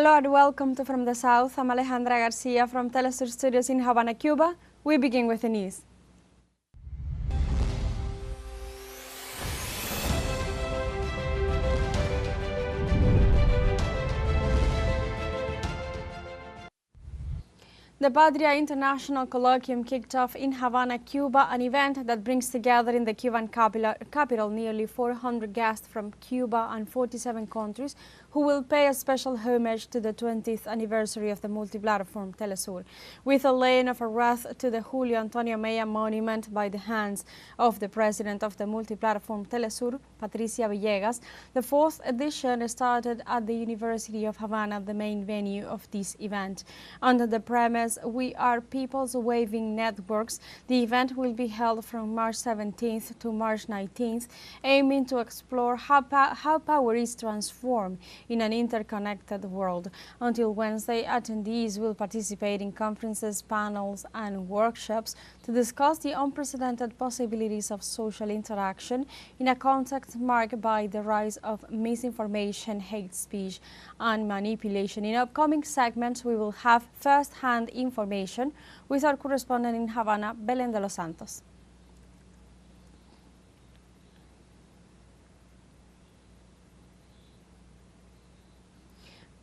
Hello and welcome to From the South. I'm Alejandra Garcia from teleSUR Studios in Havana, Cuba. We begin with the news. The Patria International Colloquium kicked off in Havana, Cuba, an event that brings together in the Cuban capital nearly 400 guests from Cuba and 47 countries who will pay a special homage to the 20th anniversary of the multi-platform teleSUR, with a laying of a wreath to the Julio Antonio Mella monument by the hands of the president of the multi-platform teleSUR, Patricia Villegas. The fourth edition started at the University of Havana, the main venue of this event. Under the premise, "We are people's waving networks," the event will be held from March 17th to March 19th, aiming to explore how power is transformed in an interconnected world. Until Wednesday, attendees will participate in conferences, panels, and workshops to discuss the unprecedented possibilities of social interaction in a context marked by the rise of misinformation, hate speech, and manipulation. In upcoming segments, we will have first-hand information with our correspondent in Havana, Belén de los Santos.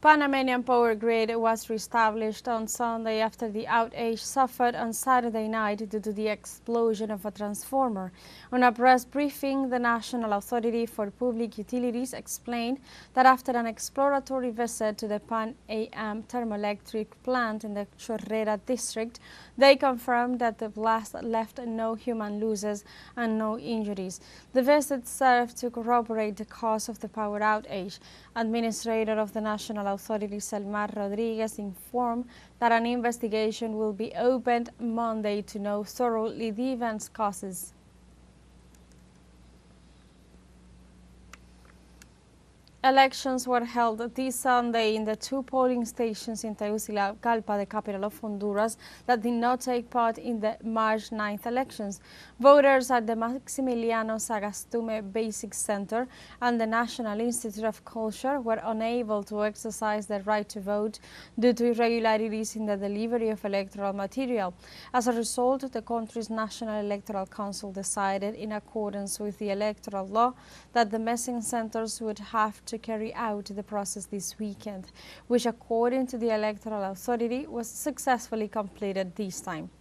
Panamanian power grid was reestablished on Sunday after the outage suffered on Saturday night due to the explosion of a transformer. On a press briefing, the National Authority for Public Utilities explained that after an exploratory visit to the Pan AM thermoelectric plant in the Chorrera district, they confirmed that the blast left no human losses and no injuries. The visit served to corroborate the cause of the power outage. Administrator of the National Authority, Selmar Rodriguez, informed that an investigation will be opened Monday to know thoroughly the event's causes. Elections were held this Sunday in the two polling stations in Tegucigalpa, the capital of Honduras, that did not take part in the March 9th elections. Voters at the Maximiliano Sagastume Basic Center and the National Institute of Culture were unable to exercise their right to vote due to irregularities in the delivery of electoral material. As a result, the country's National Electoral Council decided, in accordance with the electoral law, that the missing centers would have to carry out the process this weekend, which, according to the Electoral Authority, was successfully completed this time.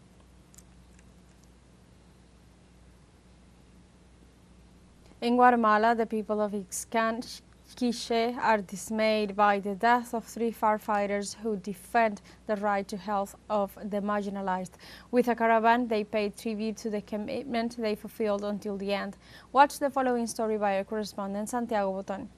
In Guatemala, the people of Ixcan Quiche are dismayed by the death of 3 firefighters who defend the right to health of the marginalized. With a caravan, they paid tribute to the commitment they fulfilled until the end. Watch the following story by our correspondent Santiago Botón.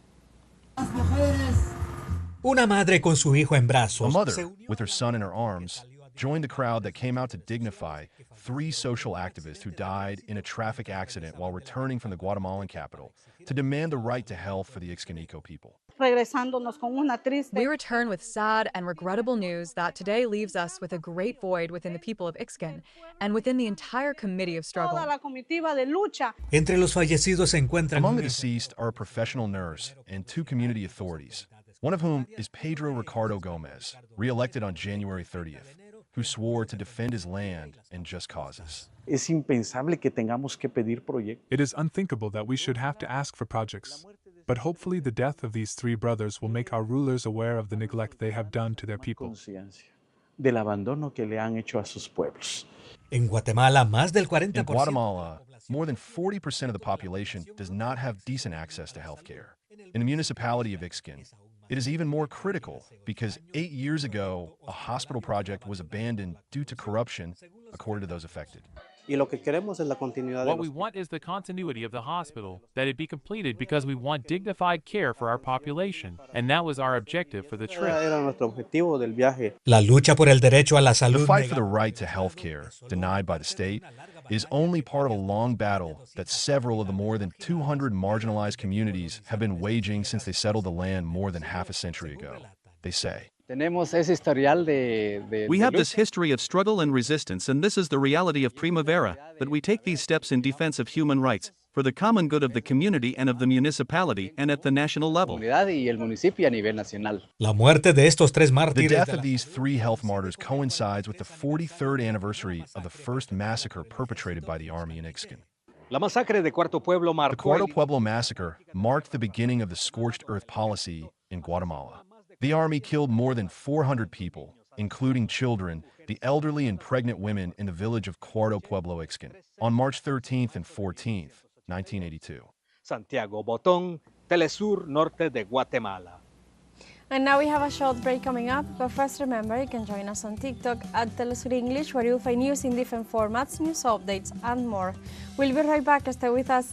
Una madre con su hijo en brazos. A mother, with her son in her arms, joined the crowd that came out to dignify 3 social activists who died in a traffic accident while returning from the Guatemalan capital to demand the right to health for the Ixcanico people. We return with sad and regrettable news that today leaves us with a great void within the people of Ixcan and within the entire committee of struggle. Entre los fallecidos se encuentran Among the deceased are a professional nurse and 2 community authorities, one of whom is Pedro Ricardo Gomez, re-elected on January 30th, who swore to defend his land and just causes. It is unthinkable that we should have to ask for projects. But hopefully the death of these 3 brothers will make our rulers aware of the neglect they have done to their people. En Guatemala, más del 40%. In Guatemala, more than 40% of the population does not have decent access to health care. In the municipality of Ixcan, it is even more critical because 8 years ago, a hospital project was abandoned due to corruption, according to those affected. What we want is the continuity of the hospital, that it be completed because we want dignified care for our population, and that was our objective for the trip. La lucha por el derecho a la salud. The fight for the right to health care, denied by the state, is only part of a long battle that several of the more than 200 marginalized communities have been waging since they settled the land more than half a century ago, they say. We have this history of struggle and resistance, and this is the reality of Primavera, that we take these steps in defense of human rights. for the common good of the community and of the municipality and at the national level. La muerte de estos tres The mártires death de of la- these three health martyrs coincides with the 43rd anniversary of the first massacre perpetrated by the army in Ixcan. The Cuarto Pueblo massacre marked the beginning of the scorched earth policy in Guatemala. The army killed more than 400 people, including children, the elderly and pregnant women in the village of Cuarto Pueblo Ixcan on March 13th and 14th, 1982. Santiago Botón, teleSUR Norte de Guatemala. And now we have a short break coming up, but first remember you can join us on TikTok at teleSUR English, where you'll find news in different formats, news updates and more. We'll be right back, stay with us.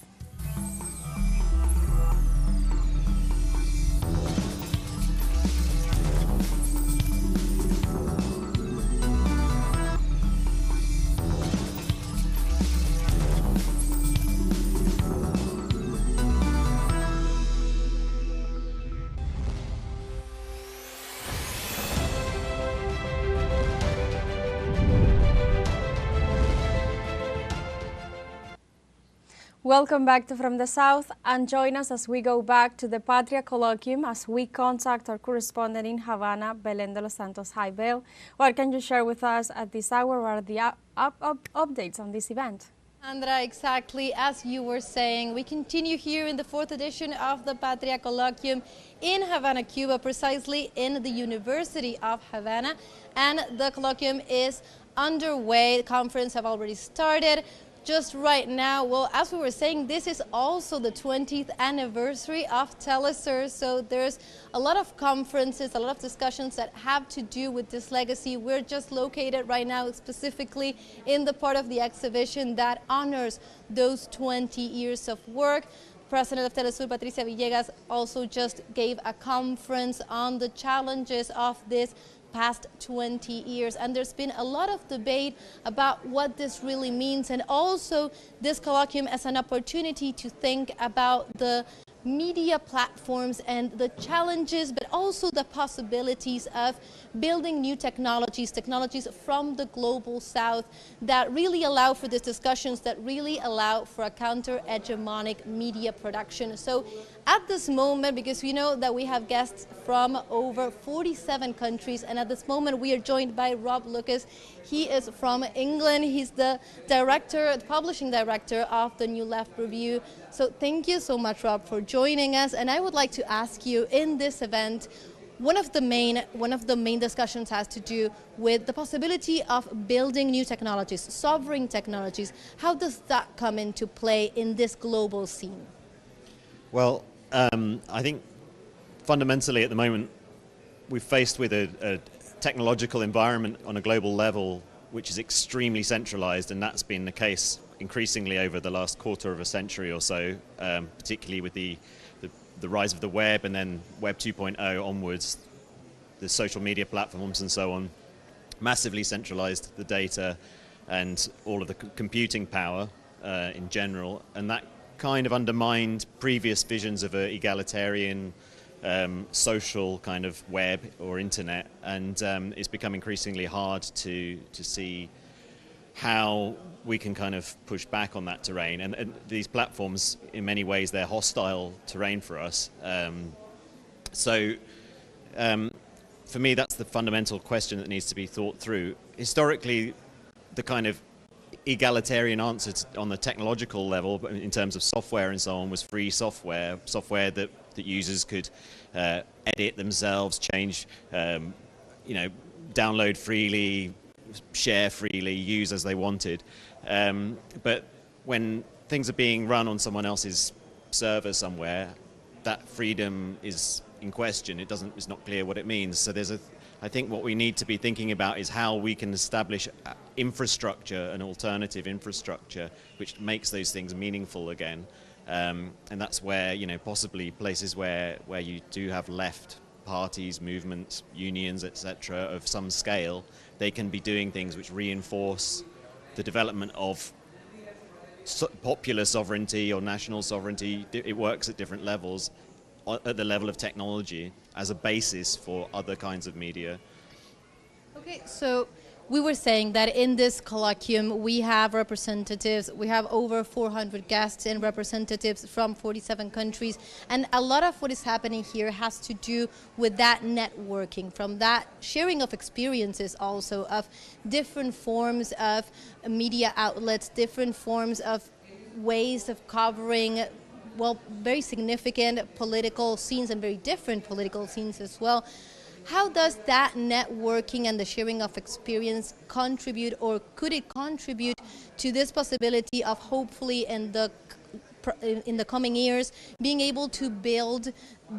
Welcome back to From the South, and join us as we go back to the Patria Colloquium as we contact our correspondent in Havana, Belén de los Santos. Hi, Bel. What can you share with us at this hour? What are the updates on this event? Andra, exactly as you were saying, we continue here in the 4th edition of the Patria Colloquium in Havana, Cuba, precisely in the University of Havana. And the colloquium is underway. The conference have already started. Just right now, well, as we were saying, this is also the 20th anniversary of teleSUR, so there's a lot of conferences, a lot of discussions that have to do with this legacy. We're just located right now specifically in the part of the exhibition that honors those 20 years of work. President of teleSUR, Patricia Villegas, also just gave a conference on the challenges of this past 20 years, and there's been a lot of debate about what this really means, and also this colloquium as an opportunity to think about the media platforms and the challenges, but also the possibilities of building new technologies from the global south that really allow for these discussions, that really allow for a counter-hegemonic media production. So at this moment, because we know that we have guests from over 47 countries, and at this moment we are joined by Rob Lucas. He is from England. He's the publishing director of the New Left Review. So thank you so much, Rob, for joining us. And I would like to ask you, in this event, one of the main discussions has to do with the possibility of building new technologies, sovereign technologies. How does that come into play in this global scene? Well, I think fundamentally at the moment we're faced with a technological environment on a global level which is extremely centralized, and that's been the case increasingly over the last quarter of a century or so, particularly with the rise of the web and then Web 2.0 onwards, the social media platforms and so on, massively centralized the data and all of the computing power in general, and that kind of undermined previous visions of an egalitarian social kind of web or internet, and it's become increasingly hard to see how we can kind of push back on that terrain. And these platforms, in many ways, they're hostile terrain for us. So for me, that's the fundamental question that needs to be thought through. Historically, the kind of egalitarian answer on the technological level in terms of software and so on was free software that users could edit themselves, change, download freely, share freely, use as they wanted. But when things are being run on someone else's server somewhere, that freedom is in question. It's not clear what it means. So I think what we need to be thinking about is how we can establish infrastructure, an alternative infrastructure, which makes those things meaningful again. And that's where, possibly places where you do have left parties, movements, unions, etc., of some scale, they can be doing things which reinforce the development of popular sovereignty or national sovereignty. It works at different levels, at the level of technology, as a basis for other kinds of media. Okay, so We were saying that in this colloquium we have representatives, we have over 400 guests and representatives from 47 countries, and a lot of what is happening here has to do with that networking, from that sharing of experiences also, of different forms of media outlets, different forms of ways of covering, well, very significant political scenes and very different political scenes as well. How does that networking and the sharing of experience contribute, or could it contribute to this possibility of hopefully in the coming years being able to build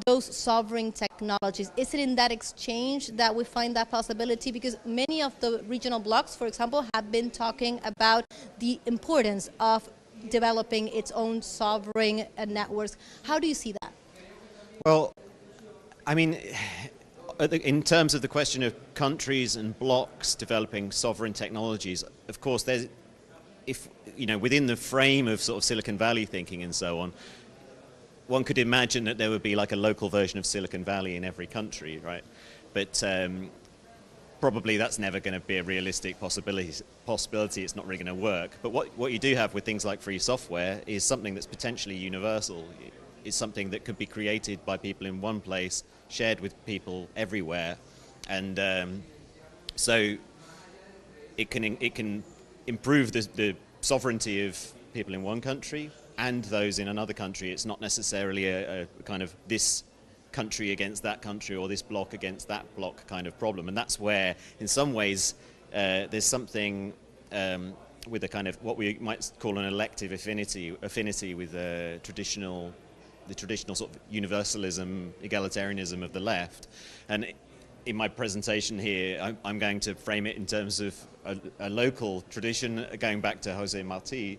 those sovereign technologies? Is it in that exchange that we find that possibility? Because many of the regional blocs, for example, have been talking about the importance of developing its own sovereign networks. How do you see that? Well, I mean, in terms of the question of countries and blocs developing sovereign technologies, of course, there's, if you know, within the frame of sort of Silicon Valley thinking and so on, one could imagine that there would be like a local version of Silicon Valley in every country, right? But probably that's never going to be a realistic possibility. It's not really going to work. But what you do have with things like free software is something that's potentially universal. It's something that could be created by people in one place, shared with people everywhere, and so it can improve the sovereignty of people in one country and those in another country. It's not necessarily a kind of this country against that country or this bloc against that bloc kind of problem, and that's where in some ways there's something with a kind of what we might call an elective affinity with the traditional sort of universalism, egalitarianism of the left. And in my presentation here, I'm going to frame it in terms of a local tradition, going back to Jose Marti,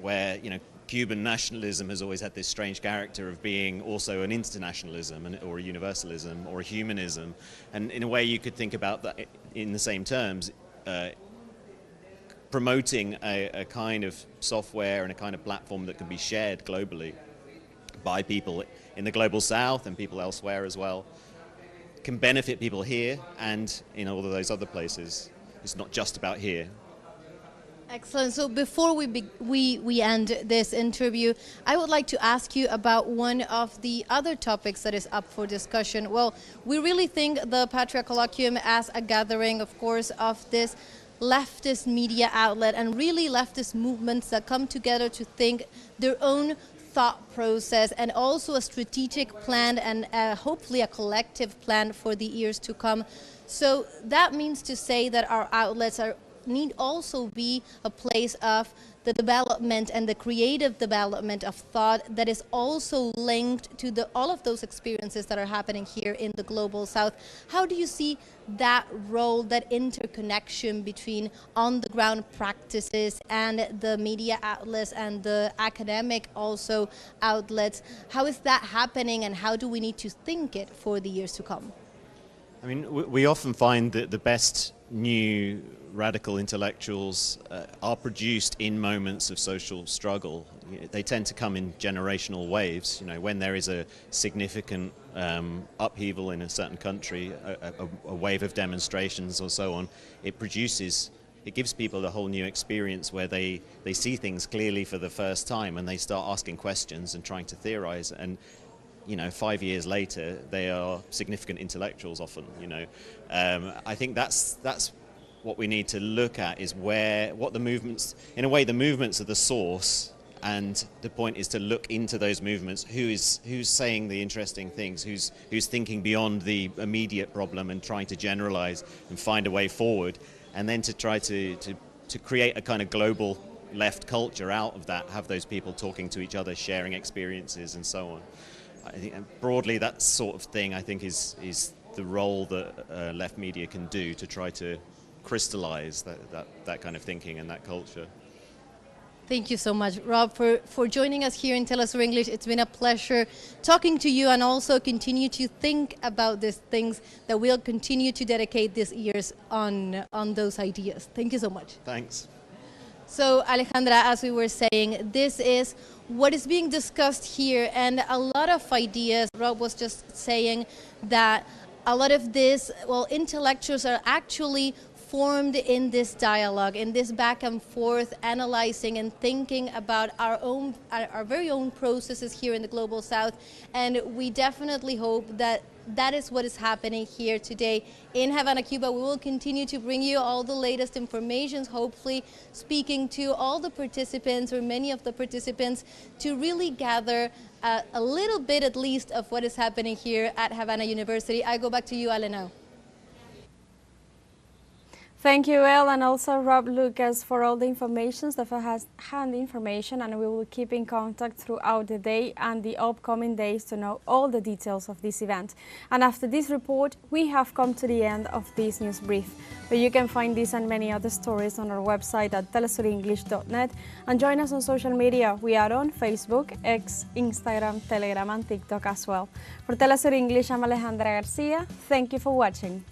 where, you know, Cuban nationalism has always had this strange character of being also an internationalism or a universalism or a humanism. And in a way you could think about that in the same terms, promoting a kind of software and a kind of platform that can be shared globally by people in the global south and people elsewhere as well, can benefit people here and in all of those other places. It's not just about here. Excellent. So before we end this interview, I would like to ask you about one of the other topics that is up for discussion. Well, we really think the Patria Colloquium as a gathering, of course, of this leftist media outlet and really leftist movements that come together to think their own thought process and also a strategic plan and hopefully a collective plan for the years to come. So that means to say that our outlets need also be a place of the development and the creative development of thought that is also linked to all of those experiences that are happening here in the global south. How do you see that role, that interconnection between on-the-ground practices and the media outlets and the academic also outlets? How is that happening and how do we need to think it for the years to come? I mean, we often find that the best new radical intellectuals are produced in moments of social struggle. They tend to come in generational waves. You know, when there is a significant upheaval in a certain country, a wave of demonstrations or so on, it gives people a whole new experience where they see things clearly for the first time and they start asking questions and trying to theorize. And you know, 5 years later, they are significant intellectuals often, you know. I think that's what we need to look at, is what the movements, in a way, the movements are the source, and the point is to look into those movements. Who's saying the interesting things? Who's thinking beyond the immediate problem and trying to generalize and find a way forward, and then to try to create a kind of global left culture out of that, have those people talking to each other, sharing experiences and so on. I think broadly that sort of thing, I think, is the role that left media can do to try to crystallize that kind of thinking and that culture. Thank you so much, Rob, for joining us here in teleSUR English. It's been a pleasure talking to you and also continue to think about these things that we'll continue to dedicate these years on those ideas. Thank you so much. Thanks. So, Alejandra, as we were saying, this is what is being discussed here, and a lot of ideas. Rob was just saying that a lot of this, well, intellectuals are actually formed in this dialogue, in this back and forth, analyzing and thinking about our very own processes here in the Global South. And we definitely hope that that is what is happening here today in Havana, Cuba. We will continue to bring you all the latest information, hopefully speaking to all the participants or many of the participants to really gather a little bit at least of what is happening here at Havana University. I go back to you, Ale, now. Thank you, El, and also Rob Lucas for all the information, the first-hand information, and we will keep in contact throughout the day and the upcoming days to know all the details of this event. And after this report, we have come to the end of this news brief. But you can find this and many other stories on our website at telesurenglish.net, and join us on social media. We are on Facebook, X, Instagram, Telegram, and TikTok as well. For Telesur English, I'm Alejandra Garcia. Thank you for watching.